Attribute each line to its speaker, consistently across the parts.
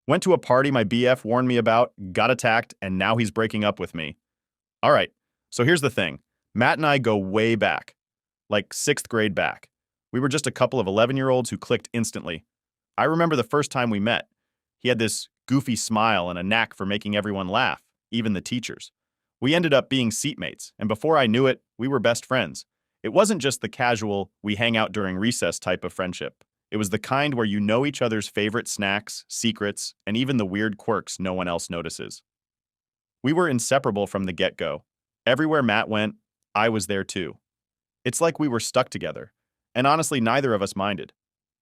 Speaker 1: Went to a party my BF warned me about, got attacked, and now he's breaking up with me. All right, so here's the thing. Matt and I go way back, like sixth grade back. We were just a couple of 11-year-olds who clicked instantly. I remember the first time we met. He had this goofy smile and a knack for making everyone laugh, even the teachers. We ended up being seatmates, and before I knew it, we were best friends. It wasn't just the casual, we hang out during recess type of friendship. It was the kind where you know each other's favorite snacks, secrets, and even the weird quirks no one else notices. We were inseparable from the get-go. Everywhere Matt went, I was there too. It's like we were stuck together, and honestly, neither of us minded.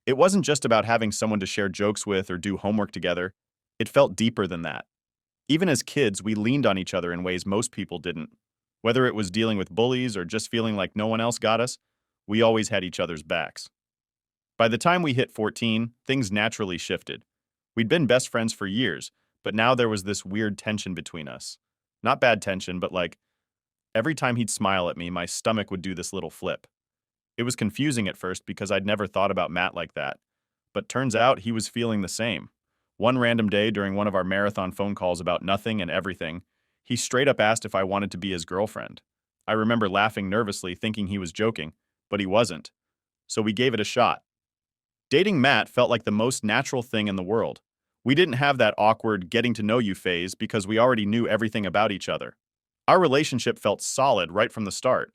Speaker 1: It wasn't just about having someone to share jokes with or do homework together. It felt deeper than that. Even as kids, we leaned on each other in ways most people didn't. Whether it was dealing with bullies or just feeling like no one else got us, we always had each other's backs. By the time we hit 14, things naturally shifted. We'd been best friends for years, but now there was this weird tension between us. Not bad tension, but like, every time he'd smile at me, my stomach would do this little flip. It was confusing at first because I'd never thought about Matt like that. But turns out he was feeling the same. One random day during one of our marathon phone calls about nothing and everything, he straight up asked if I wanted to be his girlfriend. I remember laughing nervously, thinking he was joking, but he wasn't. So we gave it a shot. Dating Matt felt like the most natural thing in the world. We didn't have that awkward getting to know you phase because we already knew everything about each other. Our relationship felt solid right from the start.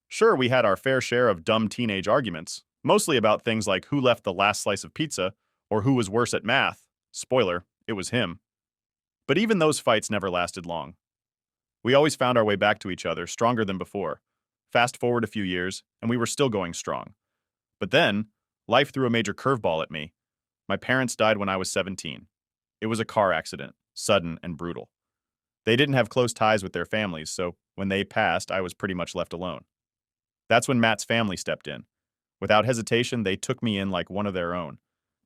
Speaker 1: Sure, we had our fair share of dumb teenage arguments, mostly about things like who left the last slice of pizza or who was worse at math. Spoiler, it was him. But even those fights never lasted long. We always found our way back to each other, stronger than before. Fast forward a few years, and we were still going strong. But then, life threw a major curveball at me. My parents died when I was 17. It was a car accident, sudden and brutal. They didn't have close ties with their families, so when they passed, I was pretty much left alone. That's when Matt's family stepped in. Without hesitation, they took me in like one of their own.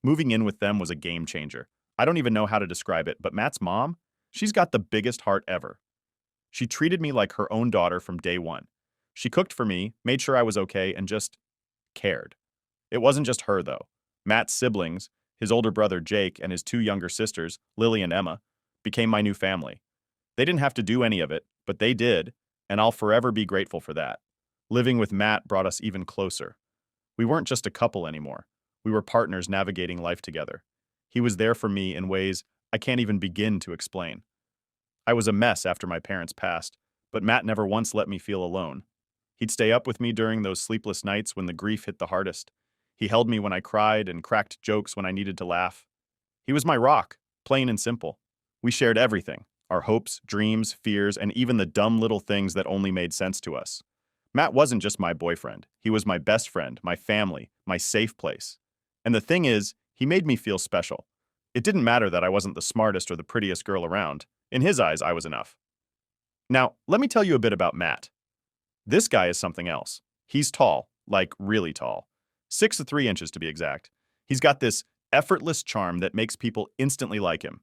Speaker 1: Moving in with them was a game changer. I don't even know how to describe it, but Matt's mom, she's got the biggest heart ever. She treated me like her own daughter from day one. She cooked for me, made sure I was okay, and just cared. It wasn't just her, though. Matt's siblings, his older brother Jake and his two younger sisters, Lily and Emma, became my new family. They didn't have to do any of it, but they did, and I'll forever be grateful for that. Living with Matt brought us even closer. We weren't just a couple anymore. We were partners navigating life together. He was there for me in ways I can't even begin to explain. I was a mess after my parents passed, but Matt never once let me feel alone. He'd stay up with me during those sleepless nights when the grief hit the hardest. He held me when I cried and cracked jokes when I needed to laugh. He was my rock, plain and simple. We shared everything, our hopes, dreams, fears, and even the dumb little things that only made sense to us. Matt wasn't just my boyfriend. He was my best friend, my family, my safe place. And the thing is, he made me feel special. It didn't matter that I wasn't the smartest or the prettiest girl around. In his eyes, I was enough. Now, let me tell you a bit about Matt. This guy is something else. He's tall, like really tall. 6'3" to be exact. He's got this effortless charm that makes people instantly like him.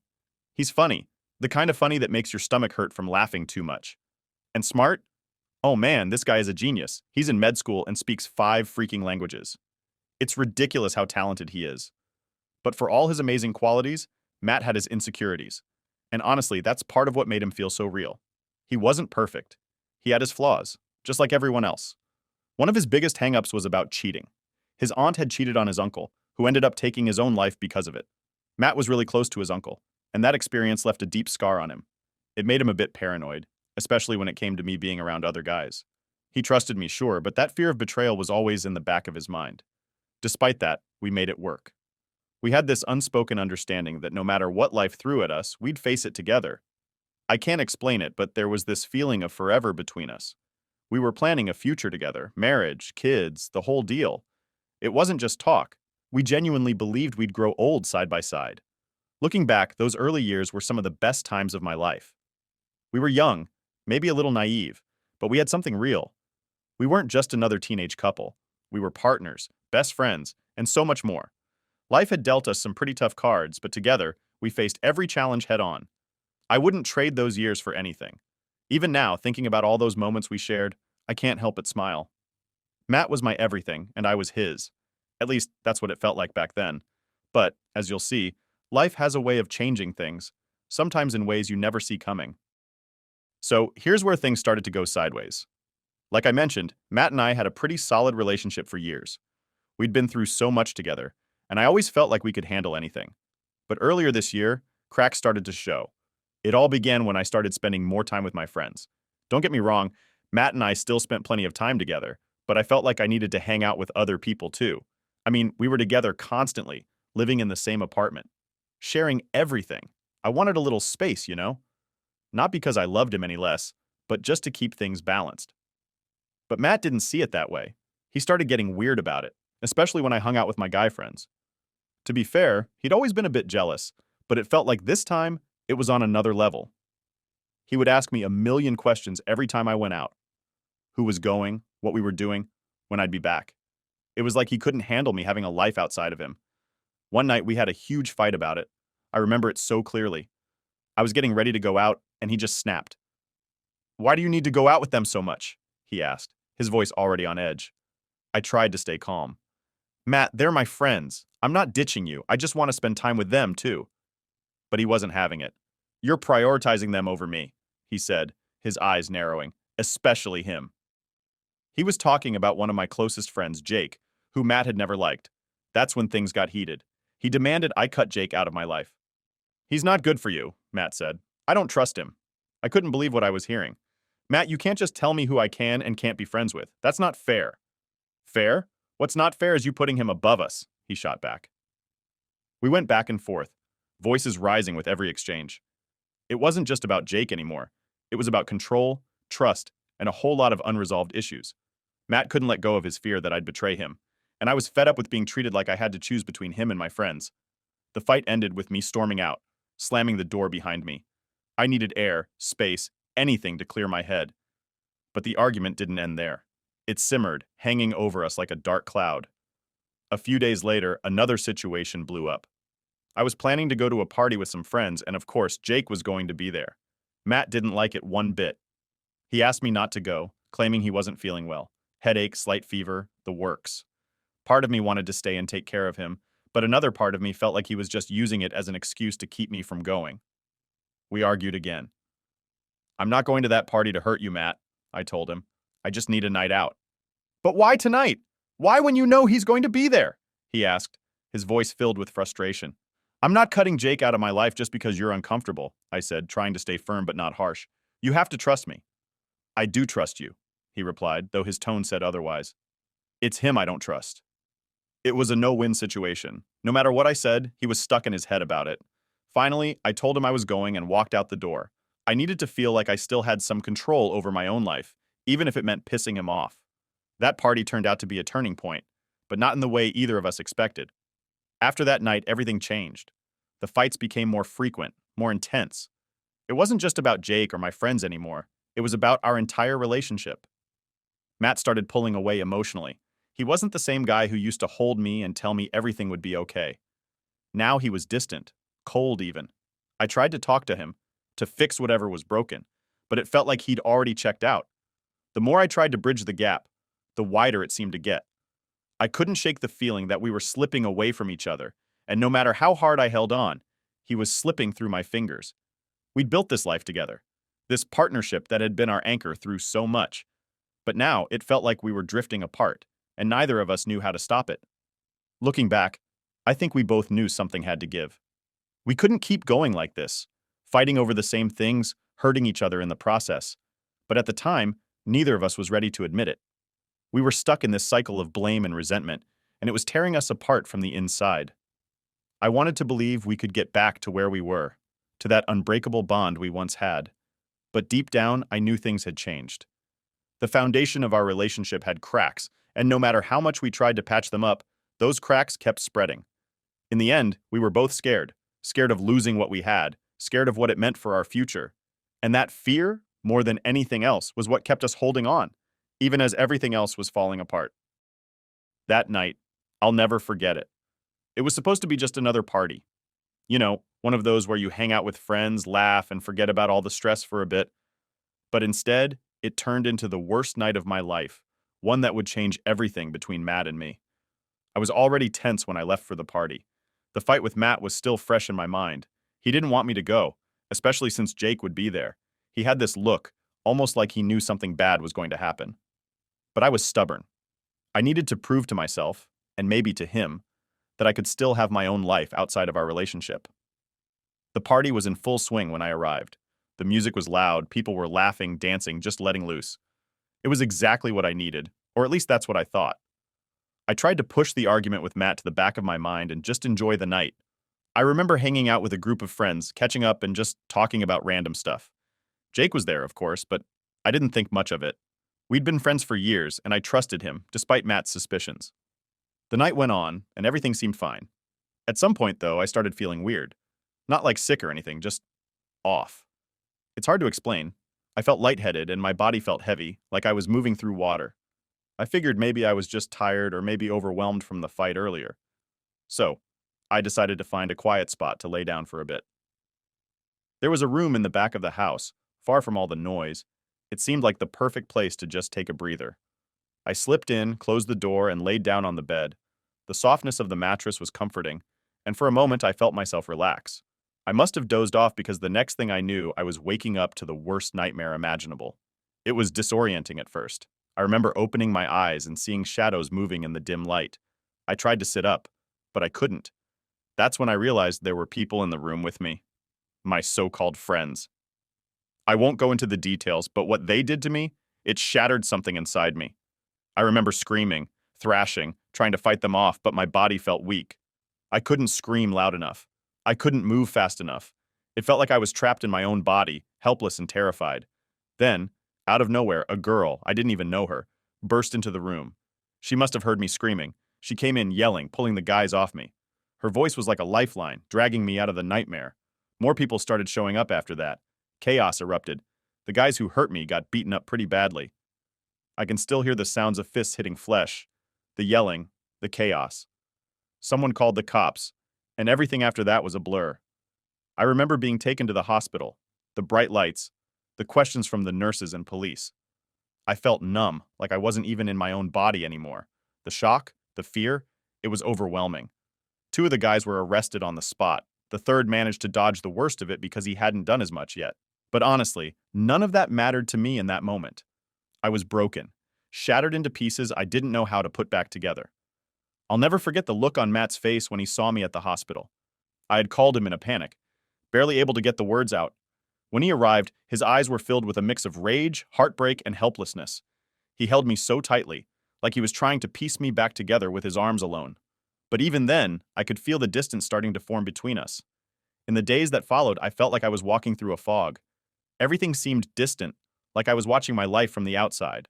Speaker 1: He's funny, the kind of funny that makes your stomach hurt from laughing too much. And smart? Oh man, this guy is a genius. He's in med school and speaks 5 freaking languages. It's ridiculous how talented he is. But for all his amazing qualities, Matt had his insecurities. And honestly, that's part of what made him feel so real. He wasn't perfect. He had his flaws, just like everyone else. One of his biggest hangups was about cheating. His aunt had cheated on his uncle, who ended up taking his own life because of it. Matt was really close to his uncle, and that experience left a deep scar on him. It made him a bit paranoid, especially when it came to me being around other guys. He trusted me, sure, but that fear of betrayal was always in the back of his mind. Despite that, we made it work. We had this unspoken understanding that no matter what life threw at us, we'd face it together. I can't explain it, but there was this feeling of forever between us. We were planning a future together, marriage, kids, the whole deal. It wasn't just talk. We genuinely believed we'd grow old side by side. Looking back, those early years were some of the best times of my life. We were young, maybe a little naive, but we had something real. We weren't just another teenage couple. We were partners, best friends, and so much more. Life had dealt us some pretty tough cards, but together, we faced every challenge head on. I wouldn't trade those years for anything. Even now, thinking about all those moments we shared, I can't help but smile. Matt was my everything, and I was his. At least, that's what it felt like back then. But, as you'll see, Life has a way of changing things, sometimes in ways you never see coming. So here's where things started to go sideways. Like I mentioned, Matt and I had a pretty solid relationship for years. We'd been through so much together, and I always felt like we could handle anything. But earlier this year, cracks started to show. It all began when I started spending more time with my friends. Don't get me wrong, Matt and I still spent plenty of time together, but I felt like I needed to hang out with other people too. I mean, we were together constantly, living in the same apartment, sharing everything. I wanted a little space, you know? Not because I loved him any less, but just to keep things balanced. But Matt didn't see it that way. He started getting weird about it, especially when I hung out with my guy friends. To be fair, he'd always been a bit jealous, but it felt like this time it was on another level. He would ask me a million questions every time I went out: who was going, what we were doing, when I'd be back. It was like he couldn't handle me having a life outside of him. One night we had a huge fight about it. I remember it so clearly. I was getting ready to go out, and he just snapped. "Why do you need to go out with them so much?" he asked, his voice already on edge. I tried to stay calm. "Matt, they're my friends. I'm not ditching you. I just want to spend time with them, too." But he wasn't having it. "You're prioritizing them over me," he said, his eyes narrowing. "Especially him." He was talking about one of my closest friends, Jake, who Matt had never liked. That's when things got heated. He demanded I cut Jake out of my life. "He's not good for you," Matt said. "I don't trust him." I couldn't believe what I was hearing. "Matt, you can't just tell me who I can and can't be friends with. That's not fair." "Fair? What's not fair is you putting him above us," he shot back. We went back and forth, voices rising with every exchange. It wasn't just about Jake anymore. It was about control, trust, and a whole lot of unresolved issues. Matt couldn't let go of his fear that I'd betray him, and I was fed up with being treated like I had to choose between him and my friends. The fight ended with me storming out, slamming the door behind me. I needed air, space, anything to clear my head. But the argument didn't end there. It simmered, hanging over us like a dark cloud. A few days later, another situation blew up. I was planning to go to a party with some friends, and of course, Jake was going to be there. Matt didn't like it one bit. He asked me not to go, claiming he wasn't feeling well. Headache, slight fever, the works. Part of me wanted to stay and take care of him, but another part of me felt like he was just using it as an excuse to keep me from going. We argued again. "I'm not going to that party to hurt you, Matt," I told him. "I just need a night out." "But why tonight? Why when you know he's going to be there?" he asked, his voice filled with frustration. "I'm not cutting Jake out of my life just because you're uncomfortable," I said, trying to stay firm but not harsh. "You have to trust me." "I do trust you," he replied, though his tone said otherwise. "It's him I don't trust." It was a no-win situation. No matter what I said, he was stuck in his head about it. Finally, I told him I was going and walked out the door. I needed to feel like I still had some control over my own life, even if it meant pissing him off. That party turned out to be a turning point, but not in the way either of us expected. After that night, everything changed. The fights became more frequent, more intense. It wasn't just about Jake or my friends anymore. It was about our entire relationship. Matt started pulling away emotionally. He wasn't the same guy who used to hold me and tell me everything would be okay. Now he was distant, cold even. I tried to talk to him, to fix whatever was broken, but it felt like he'd already checked out. The more I tried to bridge the gap, the wider it seemed to get. I couldn't shake the feeling that we were slipping away from each other, and no matter how hard I held on, he was slipping through my fingers. We'd built this life together, this partnership that had been our anchor through so much. But now it felt like we were drifting apart, and neither of us knew how to stop it. Looking back, I think we both knew something had to give. We couldn't keep going like this, fighting over the same things, hurting each other in the process. But at the time, neither of us was ready to admit it. We were stuck in this cycle of blame and resentment, and it was tearing us apart from the inside. I wanted to believe we could get back to where we were, to that unbreakable bond we once had. But deep down, I knew things had changed. The foundation of our relationship had cracks, and no matter how much we tried to patch them up, those cracks kept spreading. In the end, we were both scared, scared of losing what we had, scared of what it meant for our future. And that fear, more than anything else, was what kept us holding on, even as everything else was falling apart. That night, I'll never forget it. It was supposed to be just another party. You know, one of those where you hang out with friends, laugh, and forget about all the stress for a bit. But instead, it turned into the worst night of my life, one that would change everything between Matt and me. I was already tense when I left for the party. The fight with Matt was still fresh in my mind. He didn't want me to go, especially since Jake would be there. He had this look, almost like he knew something bad was going to happen. But I was stubborn. I needed to prove to myself, and maybe to him, that I could still have my own life outside of our relationship. The party was in full swing when I arrived. The music was loud, people were laughing, dancing, just letting loose. It was exactly what I needed, or at least that's what I thought. I tried to push the argument with Matt to the back of my mind and just enjoy the night. I remember hanging out with a group of friends, catching up and just talking about random stuff. Jake was there, of course, but I didn't think much of it. We'd been friends for years, and I trusted him, despite Matt's suspicions. The night went on, and everything seemed fine. At some point, though, I started feeling weird. Not like sick or anything, just off. It's hard to explain. I felt lightheaded, and my body felt heavy, like I was moving through water. I figured maybe I was just tired or maybe overwhelmed from the fight earlier. So, I decided to find a quiet spot to lay down for a bit. There was a room in the back of the house, far from all the noise. It seemed like the perfect place to just take a breather. I slipped in, closed the door, and laid down on the bed. The softness of the mattress was comforting, and for a moment I felt myself relax. I must have dozed off because the next thing I knew, I was waking up to the worst nightmare imaginable. It was disorienting at first. I remember opening my eyes and seeing shadows moving in the dim light. I tried to sit up, but I couldn't. That's when I realized there were people in the room with me. My so-called friends. I won't go into the details, but what they did to me, it shattered something inside me. I remember screaming, thrashing, trying to fight them off, but my body felt weak. I couldn't scream loud enough. I couldn't move fast enough. It felt like I was trapped in my own body, helpless and terrified. Then, out of nowhere, a girl, I didn't even know her, burst into the room. She must have heard me screaming. She came in yelling, pulling the guys off me. Her voice was like a lifeline, dragging me out of the nightmare. More people started showing up after that. Chaos erupted. The guys who hurt me got beaten up pretty badly. I can still hear the sounds of fists hitting flesh, the yelling, the chaos. Someone called the cops, and everything after that was a blur. I remember being taken to the hospital, the bright lights, the questions from the nurses and police. I felt numb, like I wasn't even in my own body anymore. The shock, the fear, it was overwhelming. Two of the guys were arrested on the spot. The third managed to dodge the worst of it because he hadn't done as much yet. But honestly, none of that mattered to me in that moment. I was broken, shattered into pieces I didn't know how to put back together. I'll never forget the look on Matt's face when he saw me at the hospital. I had called him in a panic, barely able to get the words out. When he arrived, his eyes were filled with a mix of rage, heartbreak, and helplessness. He held me so tightly, like he was trying to piece me back together with his arms alone. But even then, I could feel the distance starting to form between us. In the days that followed, I felt like I was walking through a fog. Everything seemed distant, like I was watching my life from the outside.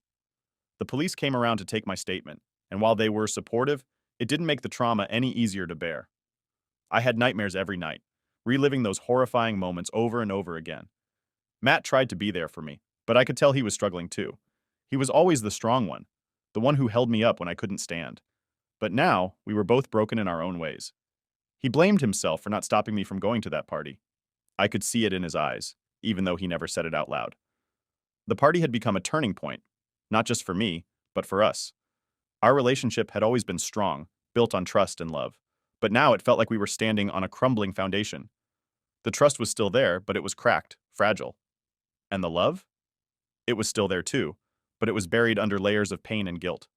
Speaker 1: The police came around to take my statement, and while they were supportive, it didn't make the trauma any easier to bear. I had nightmares every night, reliving those horrifying moments over and over again. Matt tried to be there for me, but I could tell he was struggling too. He was always the strong one, the one who held me up when I couldn't stand. But now, we were both broken in our own ways. He blamed himself for not stopping me from going to that party. I could see it in his eyes, even though he never said it out loud. The party had become a turning point, not just for me, but for us. Our relationship had always been strong, built on trust and love. But now it felt like we were standing on a crumbling foundation. The trust was still there, but it was cracked, fragile. And the love? It was still there too, but it was buried under layers of pain and guilt.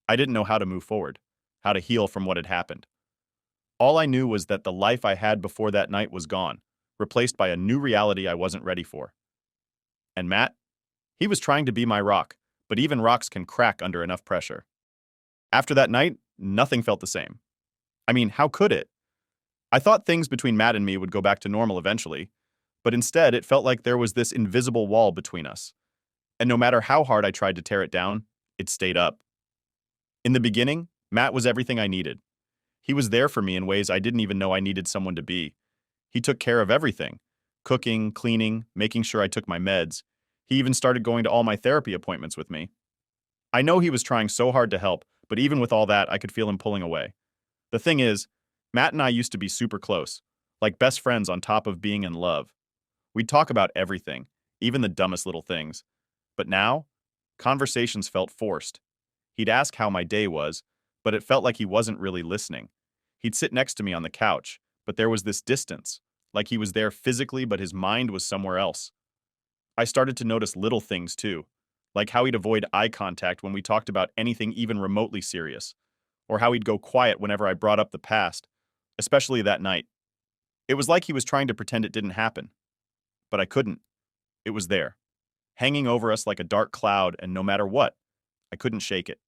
Speaker 1: I didn't know how to move forward, how to heal from what had happened. All I knew was that the life I had before that night was gone, replaced by a new reality I wasn't ready for. And Matt? He was trying to be my rock, but even rocks can crack under enough pressure. After that night, nothing felt the same. I mean, how could it? I thought things between Matt and me would go back to normal eventually, but instead it felt like there was this invisible wall between us. And no matter how hard I tried to tear it down, it stayed up. In the beginning, Matt was everything I needed. He was there for me in ways I didn't even know I needed someone to be. He took care of everything: cooking, cleaning, making sure I took my meds. He even started going to all my therapy appointments with me. I know he was trying so hard to help, but even with all that, I could feel him pulling away. The thing is, Matt and I used to be super close, like best friends on top of being in love. We'd talk about everything, even the dumbest little things. But now, conversations felt forced. He'd ask how my day was, but it felt like he wasn't really listening. He'd sit next to me on the couch, but there was this distance, like he was there physically, but his mind was somewhere else. I started to notice little things too, like how he'd avoid eye contact when we talked about anything even remotely serious, or how he'd go quiet whenever I brought up the past, especially that night. It was like he was trying to pretend it didn't happen, but I couldn't. It was there, hanging over us like a dark cloud, and no matter what, I couldn't shake it.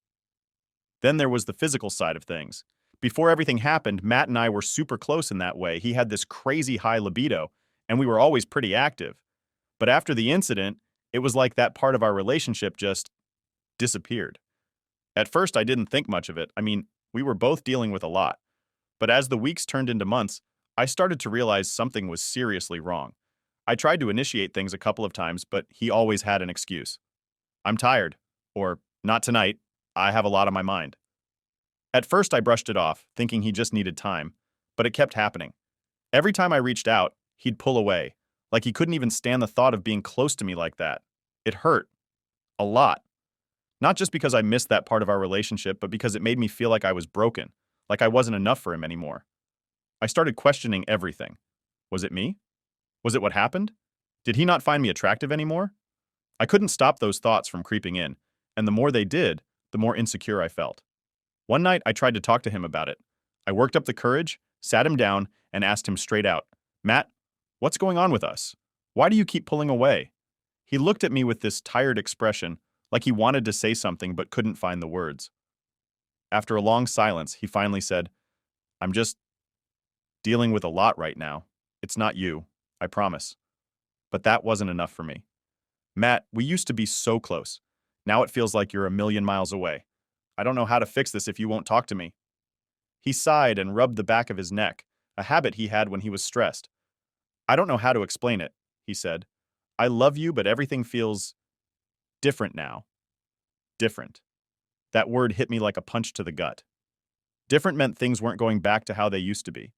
Speaker 1: Then there was the physical side of things. Before everything happened, Matt and I were super close in that way. He had this crazy high libido, and we were always pretty active. But after the incident, it was like that part of our relationship just disappeared. At first, I didn't think much of it. I mean, we were both dealing with a lot. But as the weeks turned into months, I started to realize something was seriously wrong. I tried to initiate things a couple of times, but he always had an excuse. I'm tired, or not tonight, I have a lot on my mind. At first, I brushed it off, thinking he just needed time, but it kept happening. Every time I reached out, he'd pull away, like he couldn't even stand the thought of being close to me like that. It hurt. A lot. Not just because I missed that part of our relationship, but because it made me feel like I was broken, like I wasn't enough for him anymore. I started questioning everything. Was it me? Was it what happened? Did he not find me attractive anymore? I couldn't stop those thoughts from creeping in, and the more they did, the more insecure I felt. One night, I tried to talk to him about it. I worked up the courage, sat him down, and asked him straight out, Matt, what's going on with us? Why do you keep pulling away? He looked at me with this tired expression, like he wanted to say something but couldn't find the words. After a long silence, he finally said, I'm just dealing with a lot right now. It's not you, I promise. But that wasn't enough for me. Matt, we used to be so close. Now it feels like you're a million miles away. I don't know how to fix this if you won't talk to me. He sighed and rubbed the back of his neck, a habit he had when he was stressed. I don't know how to explain it, he said. I love you, but everything feels different now. Different. That word hit me like a punch to the gut. Different meant things weren't going back to how they used to be.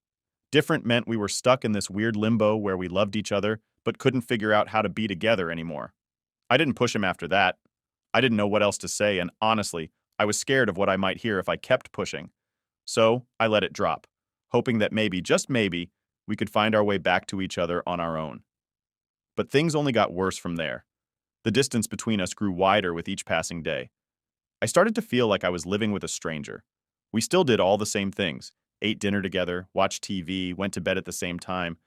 Speaker 1: Different meant we were stuck in this weird limbo where we loved each other, but couldn't figure out how to be together anymore. I didn't push him after that. I didn't know what else to say, and honestly, I was scared of what I might hear if I kept pushing. So I let it drop, hoping that maybe, just maybe, we could find our way back to each other on our own. But things only got worse from there. The distance between us grew wider with each passing day. I started to feel like I was living with a stranger. We still did all the same things, ate dinner together, watched TV, went to bed at the same time,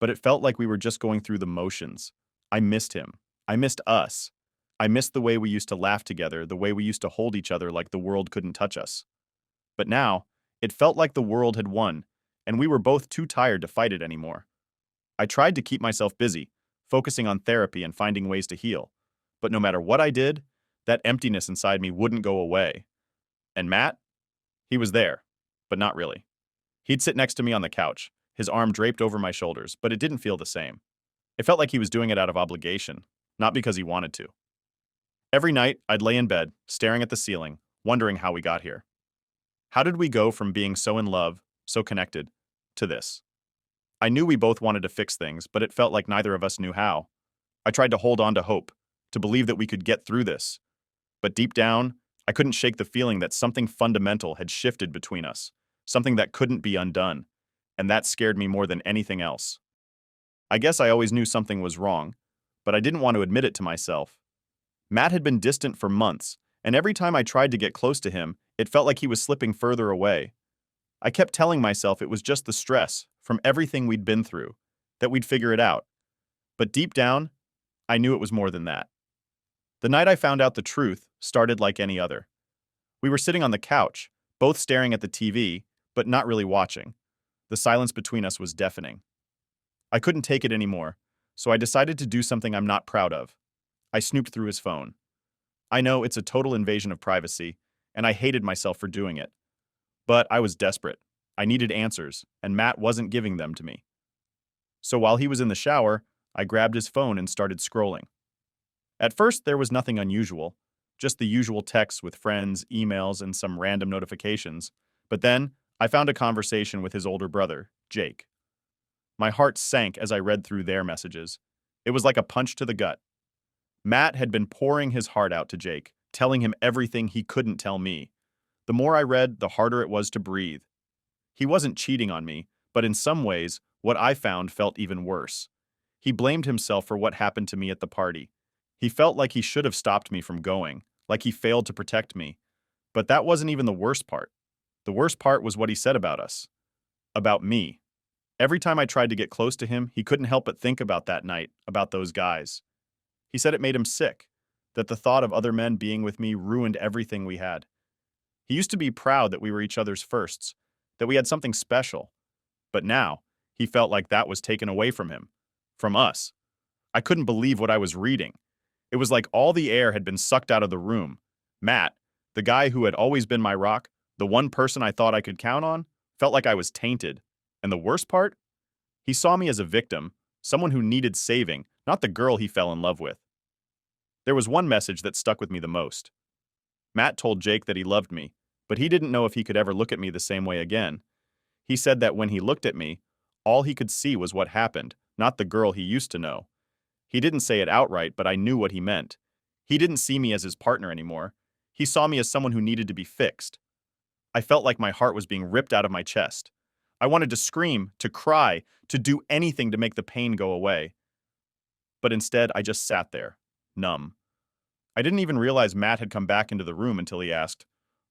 Speaker 1: but it felt like we were just going through the motions. I missed him. I missed us. I missed the way we used to laugh together, the way we used to hold each other like the world couldn't touch us. But now, it felt like the world had won, and we were both too tired to fight it anymore. I tried to keep myself busy, focusing on therapy and finding ways to heal. But no matter what I did, that emptiness inside me wouldn't go away. And Matt? He was there, but not really. He'd sit next to me on the couch, his arm draped over my shoulders, but it didn't feel the same. It felt like he was doing it out of obligation, not because he wanted to. Every night, I'd lay in bed, staring at the ceiling, wondering how we got here. How did we go from being so in love, so connected, to this? I knew we both wanted to fix things, but it felt like neither of us knew how. I tried to hold on to hope, to believe that we could get through this. But deep down, I couldn't shake the feeling that something fundamental had shifted between us, something that couldn't be undone, and that scared me more than anything else. I guess I always knew something was wrong, but I didn't want to admit it to myself. Matt had been distant for months, and every time I tried to get close to him, it felt like he was slipping further away. I kept telling myself it was just the stress from everything we'd been through, that we'd figure it out. But deep down, I knew it was more than that. The night I found out the truth started like any other. We were sitting on the couch, both staring at the TV, but not really watching. The silence between us was deafening. I couldn't take it anymore, so I decided to do something I'm not proud of. I snooped through his phone. I know it's a total invasion of privacy, and I hated myself for doing it. But I was desperate. I needed answers, and Matt wasn't giving them to me. So while he was in the shower, I grabbed his phone and started scrolling. At first, there was nothing unusual, just the usual texts with friends, emails, and some random notifications. But then, I found a conversation with his older brother, Jake. My heart sank as I read through their messages. It was like a punch to the gut. Matt had been pouring his heart out to Jake, telling him everything he couldn't tell me. The more I read, the harder it was to breathe. He wasn't cheating on me, but in some ways, what I found felt even worse. He blamed himself for what happened to me at the party. He felt like he should have stopped me from going, like he failed to protect me. But that wasn't even the worst part. The worst part was what he said about us. About me. Every time I tried to get close to him, he couldn't help but think about that night, about those guys. He said it made him sick, that the thought of other men being with me ruined everything we had. He used to be proud that we were each other's firsts, that we had something special. But now, he felt like that was taken away from him, from us. I couldn't believe what I was reading. It was like all the air had been sucked out of the room. Matt, the guy who had always been my rock, the one person I thought I could count on, felt like I was tainted. And the worst part? He saw me as a victim, someone who needed saving, not the girl he fell in love with. There was one message that stuck with me the most. Matt told Jake that he loved me, but he didn't know if he could ever look at me the same way again. He said that when he looked at me, all he could see was what happened, not the girl he used to know. He didn't say it outright, but I knew what he meant. He didn't see me as his partner anymore. He saw me as someone who needed to be fixed. I felt like my heart was being ripped out of my chest. I wanted to scream, to cry, to do anything to make the pain go away. But instead, I just sat there, numb. I didn't even realize Matt had come back into the room until he asked,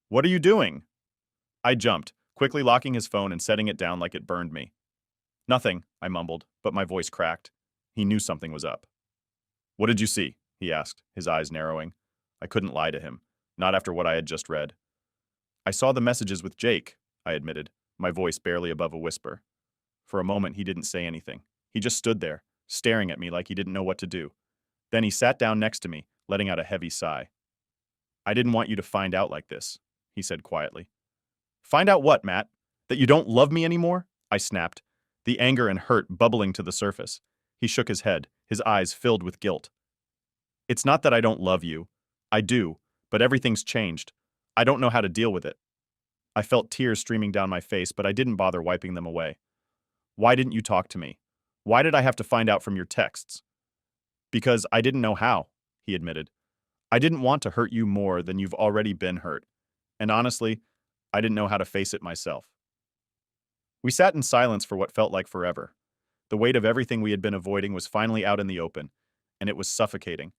Speaker 1: "What are you doing?" I jumped, quickly locking his phone and setting it down like it burned me. "Nothing," I mumbled, but my voice cracked. He knew something was up. "What did you see?" he asked, his eyes narrowing. I couldn't lie to him, not after what I had just read. "I saw the messages with Jake," I admitted, my voice barely above a whisper. For a moment, he didn't say anything. He just stood there, staring at me like he didn't know what to do. Then he sat down next to me, letting out a heavy sigh. "I didn't want you to find out like this," he said quietly. "Find out what, Matt? That you don't love me anymore?" I snapped, the anger and hurt bubbling to the surface. He shook his head, his eyes filled with guilt. "It's not that I don't love you. I do, but everything's changed. I don't know how to deal with it." I felt tears streaming down my face, but I didn't bother wiping them away. "Why didn't you talk to me? Why did I have to find out from your texts?" "Because I didn't know how," he admitted. "I didn't want to hurt you more than you've already been hurt. And honestly, I didn't know how to face it myself." We sat in silence for what felt like forever. The weight of everything we had been avoiding was finally out in the open, and it was suffocating.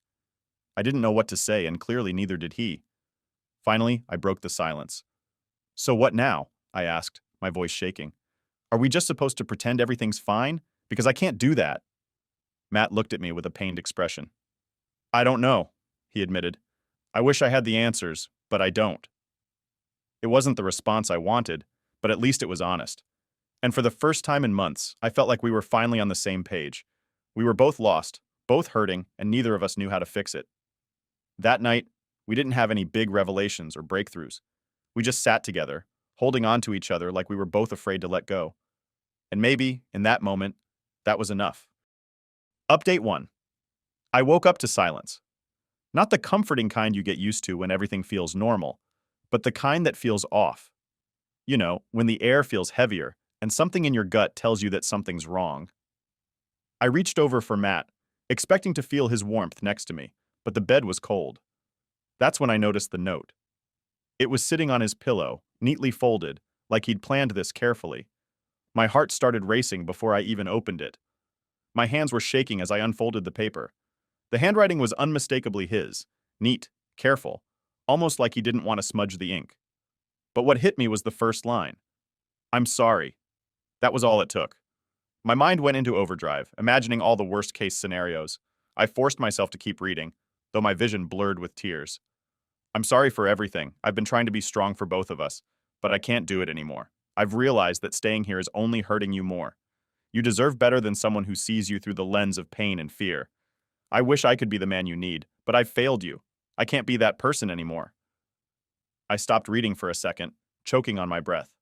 Speaker 1: I didn't know what to say, and clearly neither did he. Finally, I broke the silence. "So what now?" I asked, my voice shaking. "Are we just supposed to pretend everything's fine? Because I can't do that." Matt looked at me with a pained expression. "I don't know," he admitted. "I wish I had the answers, but I don't." It wasn't the response I wanted, but at least it was honest. And for the first time in months, I felt like we were finally on the same page. We were both lost, both hurting, and neither of us knew how to fix it. That night, we didn't have any big revelations or breakthroughs. We just sat together, holding on to each other like we were both afraid to let go. And maybe, in that moment, that was enough. Update 1. I woke up to silence. Not the comforting kind you get used to when everything feels normal, but the kind that feels off. You know, when the air feels heavier, and something in your gut tells you that something's wrong. I reached over for Matt, expecting to feel his warmth next to me, but the bed was cold. That's when I noticed the note. It was sitting on his pillow, neatly folded, like he'd planned this carefully. My heart started racing before I even opened it. My hands were shaking as I unfolded the paper. The handwriting was unmistakably his, neat, careful, almost like he didn't want to smudge the ink. But what hit me was the first line. "I'm sorry." That was all it took. My mind went into overdrive, imagining all the worst-case scenarios. I forced myself to keep reading, though my vision blurred with tears. "I'm sorry for everything. I've been trying to be strong for both of us, but I can't do it anymore. I've realized that staying here is only hurting you more. You deserve better than someone who sees you through the lens of pain and fear. I wish I could be the man you need, but I've failed you. I can't be that person anymore." I stopped reading for a second, choking on my breath.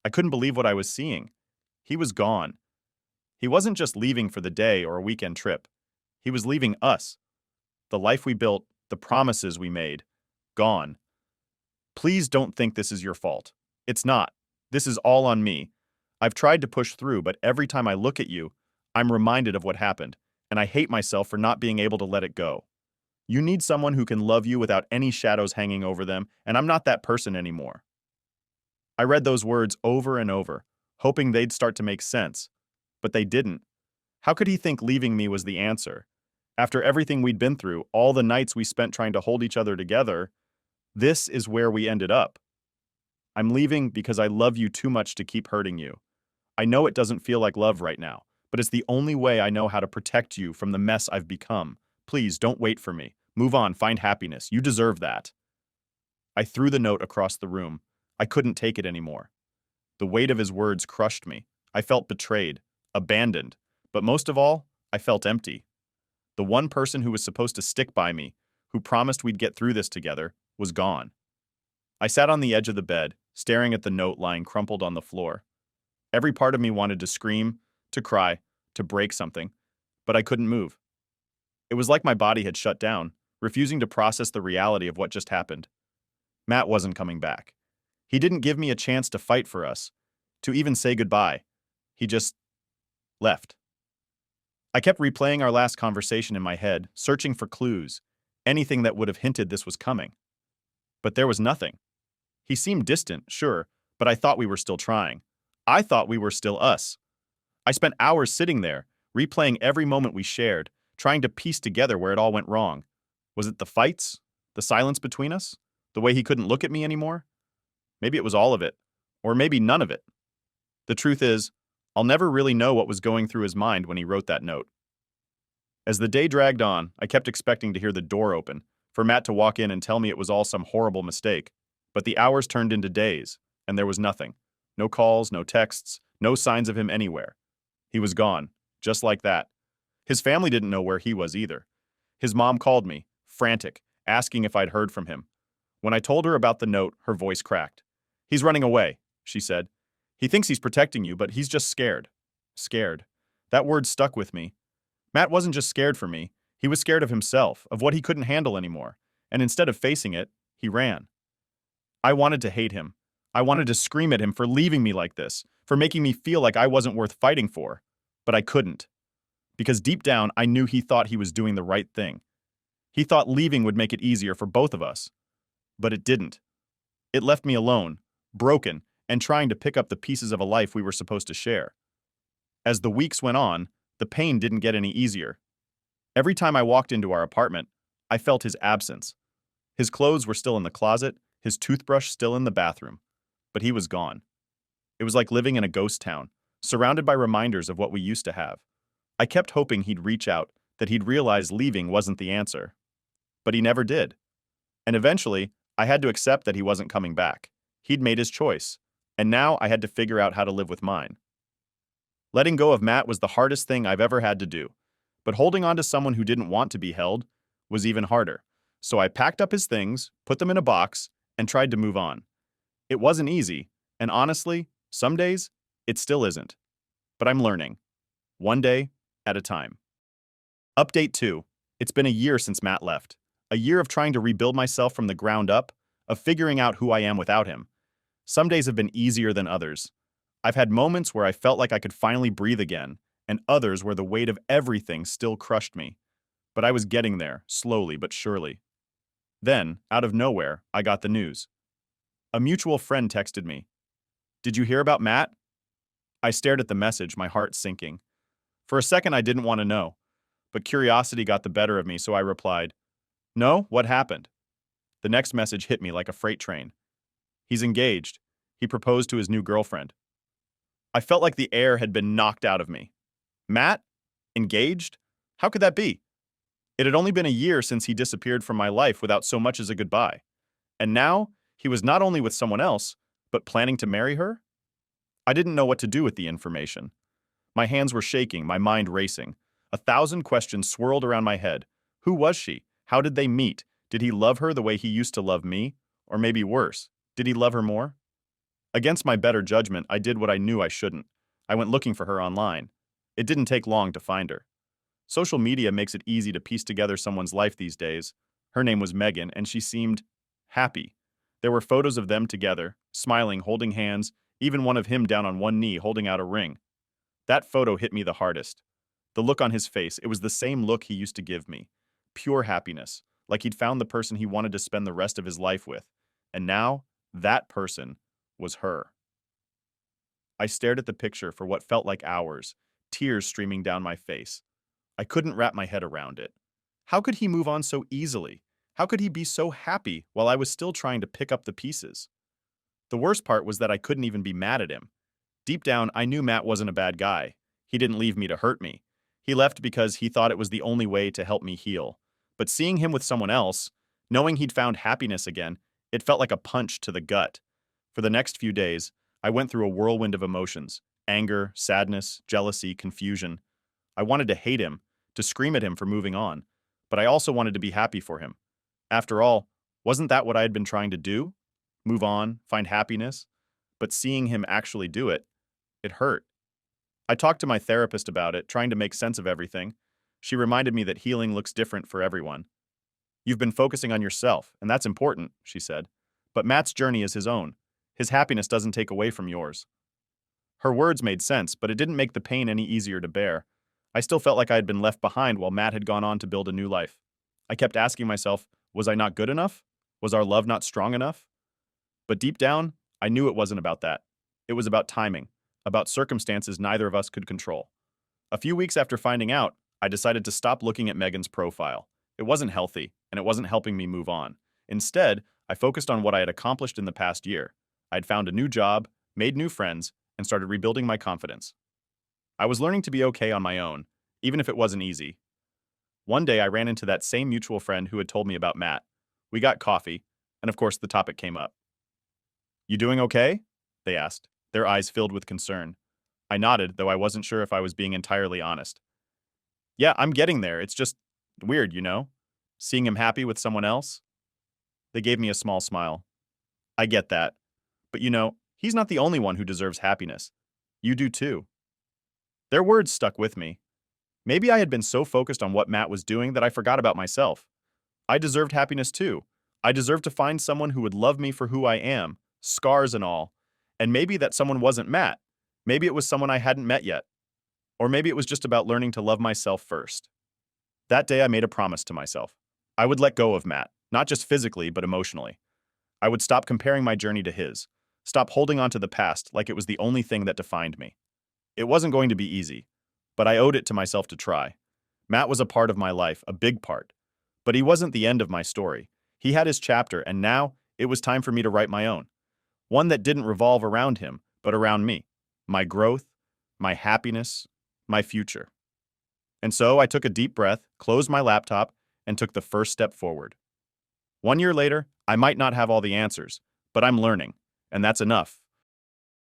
Speaker 1: I couldn't believe what I was seeing. He was gone. He wasn't just leaving for the day or a weekend trip. He was leaving us. The life we built, the promises we made, gone. "Please don't think this is your fault. It's not. This is all on me. I've tried to push through, but every time I look at you, I'm reminded of what happened, and I hate myself for not being able to let it go. You need someone who can love you without any shadows hanging over them, and I'm not that person anymore." I read those words over and over, hoping they'd start to make sense. But they didn't. How could he think leaving me was the answer? After everything we'd been through, all the nights we spent trying to hold each other together, this is where we ended up. I'm leaving because I love you too much to keep hurting you. I know it doesn't feel like love right now, but it's the only way I know how to protect you from the mess I've become. Please don't wait for me. Move on, find happiness. You deserve that. I threw the note across the room. I couldn't take it anymore. The weight of his words crushed me. I felt betrayed, abandoned, but most of all, I felt empty. The one person who was supposed to stick by me, who promised we'd get through this together, was gone. I sat on the edge of the bed, staring at the note lying crumpled on the floor. Every part of me wanted to scream, to cry, to break something, but I couldn't move. It was like my body had shut down, refusing to process the reality of what just happened. Matt wasn't coming back. He didn't give me a chance to fight for us, to even say goodbye. He just left. I kept replaying our last conversation in my head, searching for clues, anything that would have hinted this was coming. But there was nothing. He seemed distant, sure, but I thought we were still trying. I thought we were still us. I spent hours sitting there, replaying every moment we shared, trying to piece together where it all went wrong. Was it the fights? The silence between us? The way he couldn't look at me anymore? Maybe it was all of it, or maybe none of it. The truth is, I'll never really know what was going through his mind when he wrote that note. As the day dragged on, I kept expecting to hear the door open, for Matt to walk in and tell me it was all some horrible mistake. But the hours turned into days, and there was nothing. No calls, no texts, no signs of him anywhere. He was gone, just like that. His family didn't know where he was either. His mom called me, frantic, asking if I'd heard from him. When I told her about the note, her voice cracked. "He's running away," she said. "He thinks he's protecting you, but he's just scared." Scared. That word stuck with me. Matt wasn't just scared for me. He was scared of himself, of what he couldn't handle anymore. And instead of facing it, he ran. I wanted to hate him. I wanted to scream at him for leaving me like this, for making me feel like I wasn't worth fighting for. But I couldn't. Because deep down, I knew he thought he was doing the right thing. He thought leaving would make it easier for both of us. But it didn't. It left me alone, broken, and trying to pick up the pieces of a life we were supposed to share. As the weeks went on, the pain didn't get any easier. Every time I walked into our apartment, I felt his absence. His clothes were still in the closet, his toothbrush still in the bathroom, but he was gone. It was like living in a ghost town, surrounded by reminders of what we used to have. I kept hoping he'd reach out, that he'd realize leaving wasn't the answer. But he never did. And eventually, I had to accept that he wasn't coming back. He'd made his choice, and now I had to figure out how to live with mine. Letting go of Matt was the hardest thing I've ever had to do, but holding on to someone who didn't want to be held was even harder. So I packed up his things, put them in a box, and tried to move on. It wasn't easy, and honestly, some days, it still isn't. But I'm learning. One day at a time. Update 2. It's been a year since Matt left. A year of trying to rebuild myself from the ground up, of figuring out who I am without him. Some days have been easier than others. I've had moments where I felt like I could finally breathe again, and others where the weight of everything still crushed me. But I was getting there, slowly but surely. Then, out of nowhere, I got the news. A mutual friend texted me. "Did you hear about Matt?" I stared at the message, my heart sinking. For a second, I didn't want to know, but curiosity got the better of me, so I replied, "No, what happened?" The next message hit me like a freight train. "He's engaged. He proposed to his new girlfriend." I felt like the air had been knocked out of me. Matt? Engaged? How could that be? It had only been a year since he disappeared from my life without so much as a goodbye. And now, he was not only with someone else, but planning to marry her? I didn't know what to do with the information. My hands were shaking, my mind racing. 1,000 questions swirled around my head. Who was she? How did they meet? Did he love her the way he used to love me? Or maybe worse, did he love her more? Against my better judgment, I did what I knew I shouldn't. I went looking for her online. It didn't take long to find her. Social media makes it easy to piece together someone's life these days. Her name was Megan, and she seemed happy. There were photos of them together, smiling, holding hands, even one of him down on one knee holding out a ring. That photo hit me the hardest. The look on his face, it was the same look he used to give me. Pure happiness, like he'd found the person he wanted to spend the rest of his life with. And now, that person was her. I stared at the picture for what felt like hours, tears streaming down my face. I couldn't wrap my head around it. How could he move on so easily? How could he be so happy while I was still trying to pick up the pieces? The worst part was that I couldn't even be mad at him. Deep down, I knew Matt wasn't a bad guy. He didn't leave me to hurt me. He left because he thought it was the only way to help me heal. But seeing him with someone else, knowing he'd found happiness again, it felt like a punch to the gut. For the next few days, I went through a whirlwind of emotions: anger, sadness, jealousy, confusion. I wanted to hate him, to scream at him for moving on, but I also wanted to be happy for him. After all, wasn't that what I had been trying to do? Move on, find happiness? But seeing him actually do it, it hurt. I talked to my therapist about it, trying to make sense of everything. She reminded me that healing looks different for everyone. You've been focusing on yourself, and that's important, she said. But Matt's journey is his own. His happiness doesn't take away from yours. Her words made sense, but it didn't make the pain any easier to bear. I still felt like I had been left behind while Matt had gone on to build a new life. I kept asking myself, was I not good enough? Was our love not strong enough? But deep down, I knew it wasn't about that. It was about timing, about circumstances neither of us could control. A few weeks after finding out, I decided to stop looking at Megan's profile. It wasn't healthy, and it wasn't helping me move on. Instead, I focused on what I had accomplished in the past year. I'd found a new job, made new friends, and started rebuilding my confidence. I was learning to be okay on my own, even if it wasn't easy. One day, I ran into that same mutual friend who had told me about Matt. We got coffee, and of course, the topic came up. You doing okay? They asked, their eyes filled with concern. I nodded, though I wasn't sure if I was being entirely honest. Yeah, I'm getting there. It's just weird, you know? Seeing him happy with someone else? They gave me a small smile. I get that. But you know, he's not the only one who deserves happiness. You do too. Their words stuck with me. Maybe I had been so focused on what Matt was doing that I forgot about myself. I deserved happiness too. I deserved to find someone who would love me for who I am, scars and all. And maybe that someone wasn't Matt. Maybe it was someone I hadn't met yet. Or maybe it was just about learning to love myself first. That day I made a promise to myself. I would let go of Matt, not just physically, but emotionally. I would stop comparing my journey to his, stop holding on to the past like it was the only thing that defined me. It wasn't going to be easy, but I owed it to myself to try. Matt was a part of my life, a big part. But he wasn't the end of my story. He had his chapter, and now it was time for me to write my own. One that didn't revolve around him, but around me. My growth, my happiness, my future. And so I took a deep breath, closed my laptop, and took the first step forward. 1 year later, I might not have all the answers, but I'm learning, and that's enough.